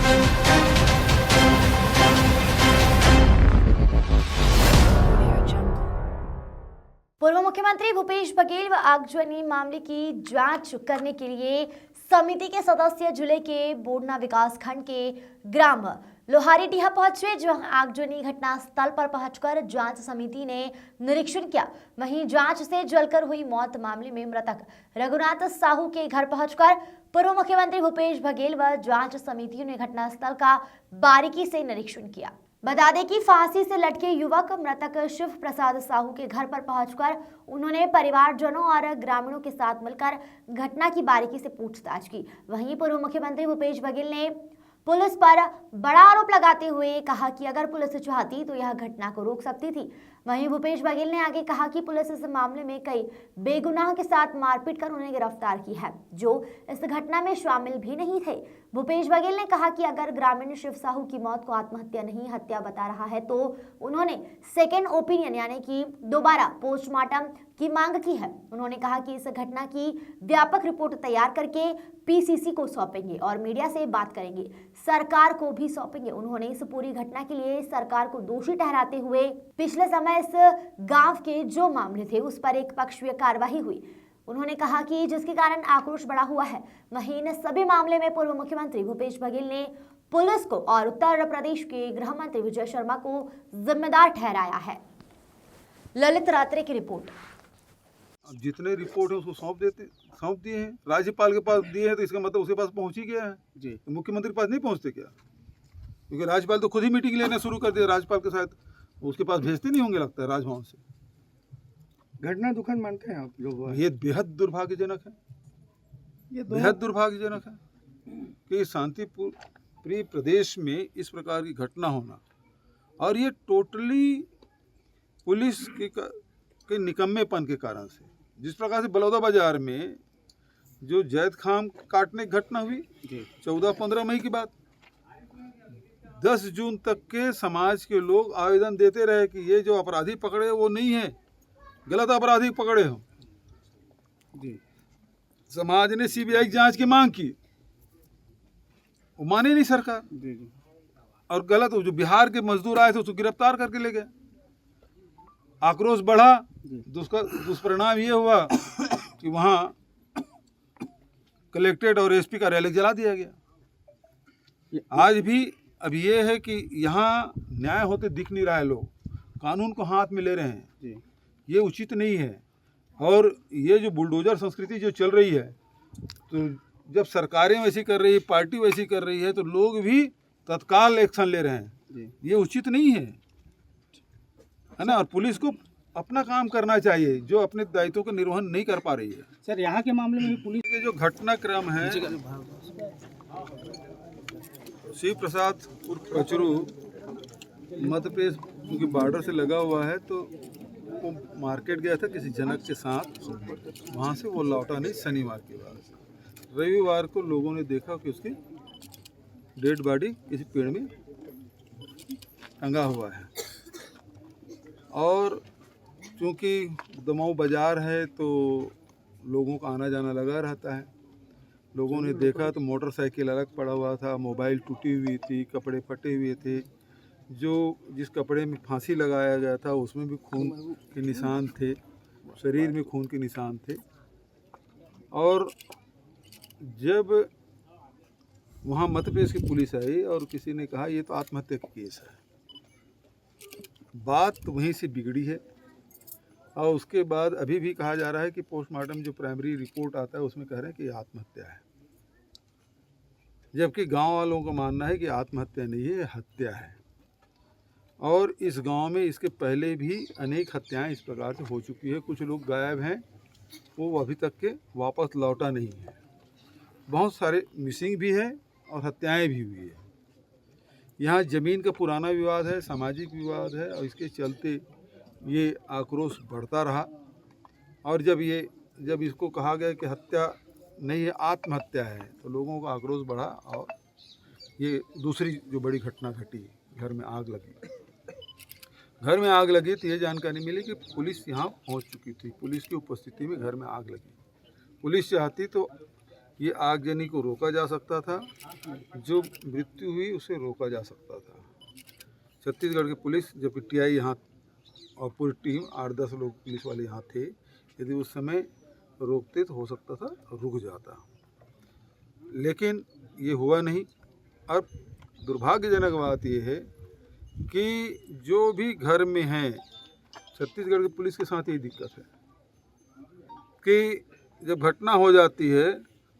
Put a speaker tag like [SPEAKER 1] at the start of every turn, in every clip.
[SPEAKER 1] पूर्व मुख्यमंत्री भूपेश बघेल व आगजनी मामले की जांच करने के लिए समिति के सदस्य जिले के बोडना विकास खंड के ग्राम लोहारीडीहा पहुंचे, जहां आगजनी घटना स्थल पर पहुंचकर जांच समिति ने निरीक्षण किया। वहीं जांच से जलकर हुई मौत मामले में मृतक रघुनाथ साहू के घर पहुंचकर पूर्व मुख्यमंत्री भूपेश बघेल व जांच समिति ने घटनास्थल का बारीकी से निरीक्षण किया। बता दें कि फांसी से लटके युवक मृतक शिव प्रसाद साहू के घर पर पहुंचकर उन्होंने परिवारजनों और ग्रामीणों के साथ मिलकर घटना की बारीकी से पूछताछ की। वहीं पूर्व मुख्यमंत्री भूपेश बघेल ने पुलिस पर बड़ा आरोप लगाते हुए कहा कि अगर पुलिस चाहती तो यह घटना को रोक सकती थी। वहीं भूपेश बघेल ने आगे कहा कि पुलिस इस मामले में कई बेगुनाह के साथ मारपीट कर उन्हें गिरफ्तार की है, जो इस घटना में शामिल भी नहीं थे। भूपेश बघेल ने कहा कि अगर ग्रामीण शिव साहू की मौत को आत्महत्या नहीं हत्या बता रहा है तो उन्होंने सेकेंड ओपिनियन यानी कि दोबारा पोस्टमार्टम की मांग की है। उन्होंने कहा कि इस घटना की व्यापक रिपोर्ट तैयार करके पीसीसी को सौंपेंगे और मीडिया से बात करेंगे, सरकार को भी सौंपेंगे। उन्होंने इस पूरी घटना के लिए सरकार को दोषी ठहराते हुए पिछले समय इस गांव के जो मामले थे उस पर एक पक्षीय कार्रवाई हुई। उन्होंने कहा कि जिसके कारण आक्रोश बढ़ा हुआ है। वहीं इन सभी मामले में पूर्व मुख्यमंत्री भूपेश बघेल ने पुलिस को और उत्तर प्रदेश के गृह मंत्री विजय शर्मा को जिम्मेदार ठहराया है। ललित रात्रे की रिपोर्ट।
[SPEAKER 2] अब जितने रिपोर्ट है उसको सौंप दिए हैं, राज्यपाल के पास दिए हैं, तो इसका मतलब उसके पास पहुंच ही गया है जी। तो मुख्यमंत्री के पास नहीं पहुंचते क्या? क्योंकि राज्यपाल तो खुद ही मीटिंग लेना शुरू कर दिया। राज्यपाल के साथ उसके पास भेजते नहीं होंगे लगता है राजभवन से।
[SPEAKER 3] घटना दुखद मानते हैं आप लोग?
[SPEAKER 2] ये बेहद दुर्भाग्यजनक है, ये बेहद दुर्भाग्यजनक है कि शांतिप्रिय प्रदेश में इस प्रकार की घटना होना, और ये टोटली पुलिस के निकम्मेपन के कारण से। जिस प्रकार से बलौदा बाजार में जो जैद खाम काटने की घटना हुई 14-15 मई की बात, 10 जून तक के समाज के लोग आवेदन देते रहे कि ये जो अपराधी पकड़े वो नहीं है, गलत अपराधी पकड़े हो जी। समाज ने सीबीआई की जांच की मांग की, वो माने नहीं सरकार जी। और गलत जो बिहार के मजदूर आए थे उसको गिरफ्तार करके ले गए। आक्रोश बढ़ा, दुष्परिणाम ये हुआ कि वहाँ कलेक्ट्रेट और एसपी कार्यालय जला दिया गया। आज भी अब ये है कि यहाँ न्याय होते दिख नहीं रहा है, लोग कानून को हाथ में ले रहे हैं, ये उचित नहीं है। और ये जो बुलडोजर संस्कृति जो चल रही है, तो जब सरकारें वैसी कर रही है, पार्टी वैसी कर रही है, तो लोग भी तत्काल एक्शन ले रहे हैं, ये उचित नहीं है ना। और पुलिस को अपना काम करना चाहिए जो अपने दायित्वों का निर्वहन नहीं कर पा रही है।
[SPEAKER 3] सर, यहाँ के मामले में भी पुलिस
[SPEAKER 2] के जो घटनाक्रम है, शिव प्रसाद उर्फ कचरू मध्य प्रदेश क्योंकि बॉर्डर से लगा हुआ है, तो वो मार्केट गया था किसी जनक के साथ, वहाँ से वो लौटा नहीं शनिवार की बात। रविवार को लोगों ने देखा कि उसकी डेड बॉडी किसी पेड़ में टंगा हुआ है। और चूँकि दमाऊ बाज़ार है तो लोगों का आना जाना लगा रहता है। लोगों ने देखा तो मोटरसाइकिल अलग पड़ा हुआ था, मोबाइल टूटी हुई थी, कपड़े फटे हुए थे। जो जिस कपड़े में फांसी लगाया गया था उसमें भी खून के निशान थे, शरीर में खून के निशान थे। और जब वहाँ मध्य प्रदेश की पुलिस आई और किसी ने कहा ये तो आत्महत्या का केस है, बात तो वहीं से बिगड़ी है। और उसके बाद अभी भी कहा जा रहा है कि पोस्टमार्टम जो प्राइमरी रिपोर्ट आता है उसमें कह रहे हैं कि आत्महत्या है, जबकि गांव वालों का मानना है कि आत्महत्या नहीं है, हत्या है। और इस गांव में इसके पहले भी अनेक हत्याएं इस प्रकार से हो चुकी है। कुछ लोग गायब हैं, वो अभी तक के वापस लौटा नहीं है। बहुत सारे मिसिंग भी है और हत्याएं भी हुई है। यहाँ ज़मीन का पुराना विवाद है, सामाजिक विवाद है, और इसके चलते ये आक्रोश बढ़ता रहा। और जब इसको कहा गया कि हत्या नहीं है आत्महत्या है, तो लोगों का आक्रोश बढ़ा और ये दूसरी जो बड़ी घटना घटी, घर में आग लगी। घर में आग लगी तो ये जानकारी मिली कि पुलिस यहाँ पहुँच चुकी थी। पुलिस की उपस्थिति में घर में आग लगी। पुलिस चाहती तो ये आगजनी को रोका जा सकता था, जो मृत्यु हुई उसे रोका जा सकता था। छत्तीसगढ़ की पुलिस, जबकि टीआई यहाँ और पूरी टीम 8-10 लोग पुलिस वाले यहाँ थे, यदि उस समय रोकते तो हो सकता था रुक जाता, लेकिन ये हुआ नहीं। अब दुर्भाग्यजनक बात ये है कि जो भी घर में हैं, छत्तीसगढ़ की पुलिस के साथ यही दिक्कत है कि जब घटना हो जाती है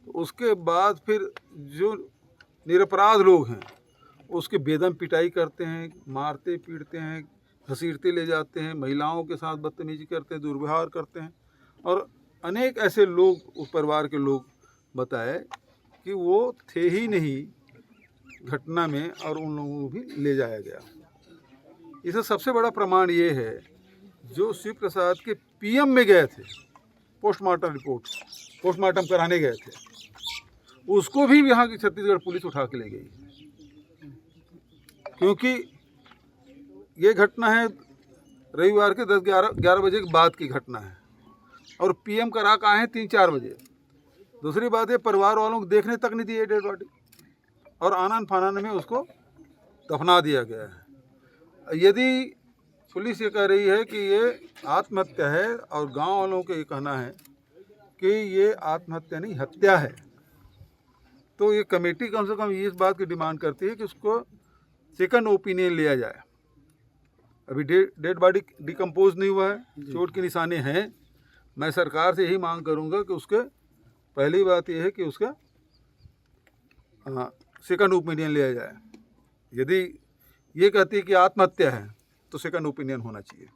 [SPEAKER 2] तो उसके बाद फिर जो निरपराध लोग हैं उसकी बेदम पिटाई करते हैं, मारते पीटते हैं, घसीटते ले जाते हैं, महिलाओं के साथ बदतमीजी करते हैं, दुर्व्यवहार करते हैं। और अनेक ऐसे लोग, उस परिवार के लोग बताए कि वो थे ही नहीं घटना में और उन लोगों को भी ले जाया गया। इसका सबसे बड़ा प्रमाण ये है, जो शिव प्रसाद के पीएम में गए थे, पोस्टमार्टम कराने गए थे, उसको भी यहाँ की छत्तीसगढ़ पुलिस उठा के ले गई, क्योंकि ये घटना है रविवार के 10-11 बजे के बाद की घटना है और पीएम करा के आए हैं 3-4 बजे। दूसरी बात है, परिवार वालों को देखने तक नहीं दिए डेड बॉडी और आनन फानन में उसको दफना दिया गया है। यदि पुलिस ये कह रही है कि ये आत्महत्या है और गांव वालों का ये कहना है कि ये आत्महत्या नहीं, हत्या है, तो ये कमेटी कम से कम इस बात की डिमांड करती है कि उसको सेकंड ओपिनियन लिया जाए। अभी डेड बॉडी डिकम्पोज नहीं हुआ है, चोट के निशाने हैं। मैं सरकार से यही मांग करूंगा कि उसके पहली बात यह है कि उसका सेकंड ओपिनियन लिया जाए। यदि ये कहती है कि आत्महत्या है तो सेकंड ओपिनियन होना चाहिए।